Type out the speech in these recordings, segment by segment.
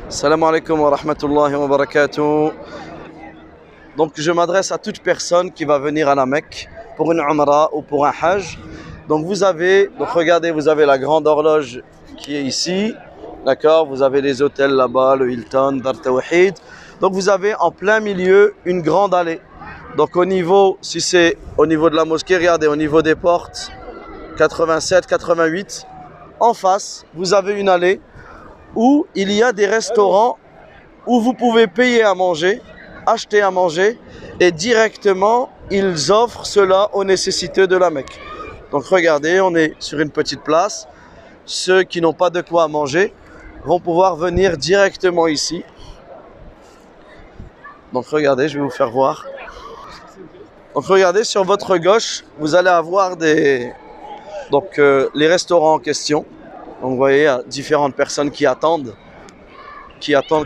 Salam alaikum wa rahmatullahi wa barakatuh. Donc je m'adresse à toute personne qui va venir à la Mecque pour une Umrah ou pour un Hajj. Donc regardez, vous avez la grande horloge qui est ici. D'accord, vous avez les hôtels là-bas, le Hilton, Dar Tawhid. Donc vous avez en plein milieu une grande allée. Donc si c'est au niveau de la mosquée, regardez, au niveau des portes, 87, 88, en face, vous avez une allée où il y a des restaurants où vous pouvez payer à manger, acheter à manger, et directement, ils offrent cela aux nécessiteux de la Mecque. Donc regardez, on est sur une petite place. Ceux qui n'ont pas de quoi manger vont pouvoir venir directement ici. Donc regardez, je vais vous faire voir. Donc regardez, sur votre gauche, vous allez avoir les restaurants en question. Donc vous voyez, il y a différentes personnes qui attendent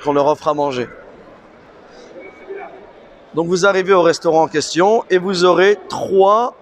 qu'on leur offre à manger. Donc vous arrivez au restaurant en question et vous aurez trois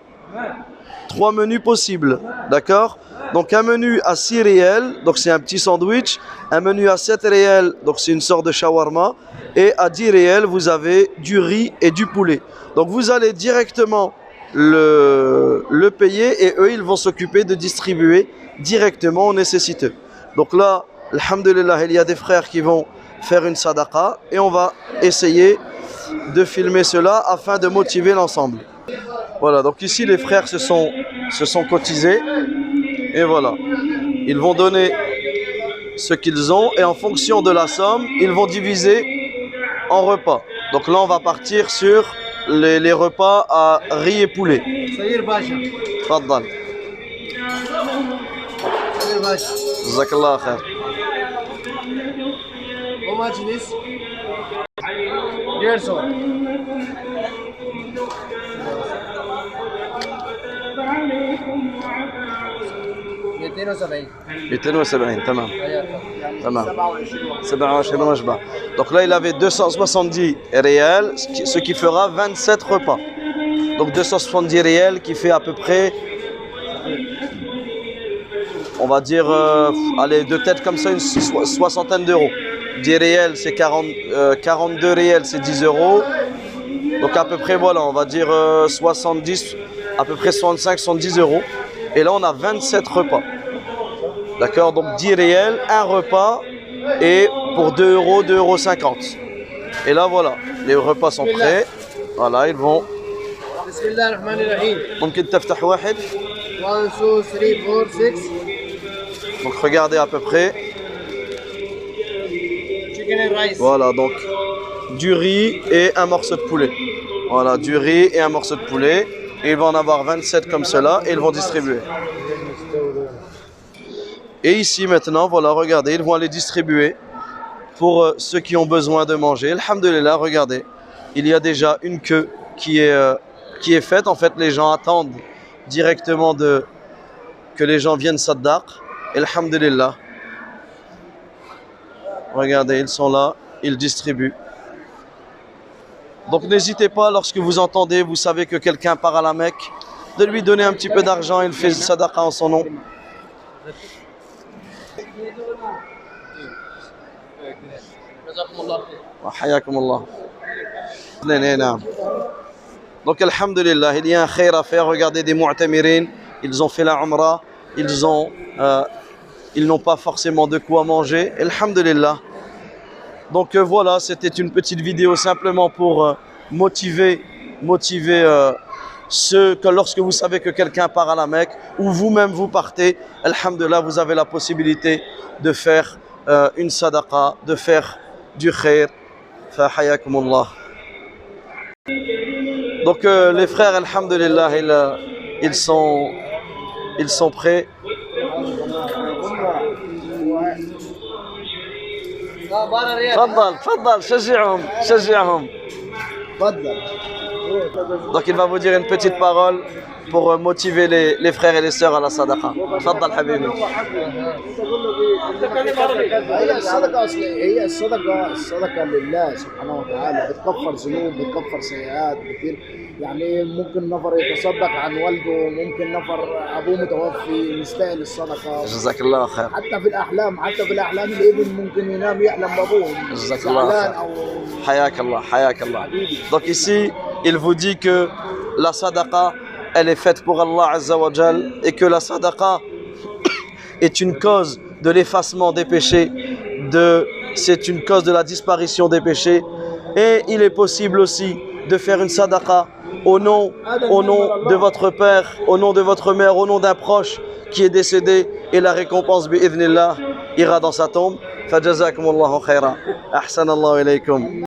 menus possibles, d'accord? Donc un menu à 6 réels, donc c'est un petit sandwich. Un menu à 7 réels, donc c'est une sorte de shawarma. Et à 10 réels, vous avez du riz et du poulet. Donc vous allez directement le payer et eux, ils vont s'occuper de distribuer directement aux nécessiteux. Donc là, alhamdulillah, il y a des frères qui vont faire une sadaqa et on va essayer de filmer cela afin de motiver l'ensemble. Voilà, donc ici les frères se sont cotisés et voilà, ils vont donner ce qu'ils ont et en fonction de la somme, ils vont diviser en repas. Donc là, on va partir sur les repas à riz et poulet. Faddal. Jazakallah khair. How much is this? 150. تمام. تمام. 27 وجبة. Donc là, il avait 270 réels, ce qui fera 27 repas. Donc 270 réels qui fait à peu près, on va dire, de tête comme ça, une soixantaine d'euros. 10 réels, c'est 42 réels, c'est 10 euros. Donc à peu près, voilà, on va dire 70, à peu près 65, 70 euros. Et là, on a 27 repas. D'accord, donc 10 réels, un repas, et pour 2 euros, 2,50 euros. Et là, voilà, les repas sont prêts. Voilà, ils vont. ممكن تفتح واحد. 1, 2, 3, 4, 6. Donc regardez à peu près. Chicken and rice. Voilà, donc du riz et un morceau de poulet. Voilà, du riz et un morceau de poulet. Et ils vont en avoir 27 comme cela et ils vont distribuer. Et ici maintenant, voilà, regardez, ils vont aller distribuer pour ceux qui ont besoin de manger. Alhamdulillah, regardez, il y a déjà une queue qui est faite. En fait, les gens attendent directement que les gens viennent saddaq. Alhamdulillah. Regardez, ils sont là, ils distribuent. Donc n'hésitez pas, lorsque vous entendez, vous savez que quelqu'un part à la Mecque, de lui donner un petit peu d'argent, il fait sadaqa en son nom. Donc alhamdulillah, il y a un khair à faire. Regardez des mu'tamirin, ils ont fait la umrah, ils n'ont pas forcément de quoi manger. Alhamdulillah. Donc voilà, c'était une petite vidéo simplement pour motiver ceux que lorsque vous savez que quelqu'un part à la Mecque ou vous-même vous partez, alhamdulillah, vous avez la possibilité de faire une sadaqa, de faire du khair. Fa hayakumullah. Donc les frères, alhamdulillah, ils sont prêts. تفضل شجعهم تفضل Donc il va vous dire une petite parole pour motiver les frères et les sœurs à la sadaqa. Tfaddal habibi. هي الصدقة أصل هي الصدقة لله سبحانه وتعالى بتكفر ذنوب بتكفر سيئات كتير يعني ممكن نفر يتصدق عن والده ممكن نفر أبوه متوفي يستاهل الصدقة جزاك الله خير. حتى في الأحلام الابن ممكن ينام يحلم بأبوه جزاك الله زعلان خير. أو حياك الله, حياك الله. Donc ici, il vous dit que la sadaqa, elle est faite pour Allah Azza wa Jal et que la sadaqa est une cause de l'effacement des péchés, c'est une cause de la disparition des péchés. Et il est possible aussi de faire une sadaqa au nom de votre père, au nom de votre mère, au nom d'un proche qui est décédé, et la récompense bi'idhnillah ira dans sa tombe. Fajazakumullahu khaira. Ahsanallahu ilaykum.